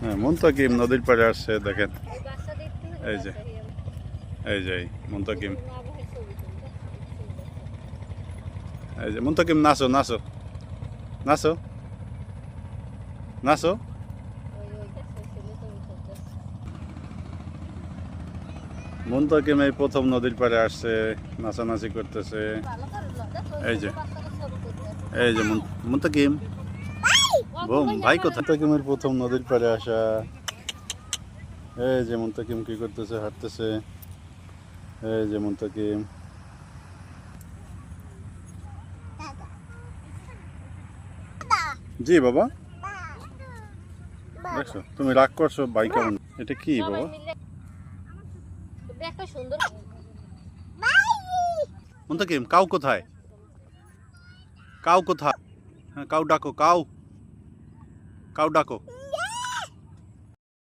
হ্যাঁ, মুনতাকিম নদীর পাড়ে আসছে দেখেন। এই যে এই যে মুনতাকিম, এই যে মুনতাকিম, নাচো নাচো নাচো নাচো। মুনতাকিম এই প্রথম নদীর পাড়ে আসছে, নাচানাচি করতেছে। এই যে এই যে মুনতাকিম, বোম ভাই কোথায়? মুনতাকিমের প্রথম নদীর পাড়ে আসা। এই যে মুনতাকিম কি করতেছে, হাঁটতেছে। এই যে মুনতাকিম। জি বাবা, দেখছো তুমি রাগ করছো ভাই কেমন? এটা কি বাবা? মুনতাকিম, কাউ কোথায়? কাউ কোথায়? হ্যাঁ, কাউ ডাকো, কাউ কাউ ডাকো।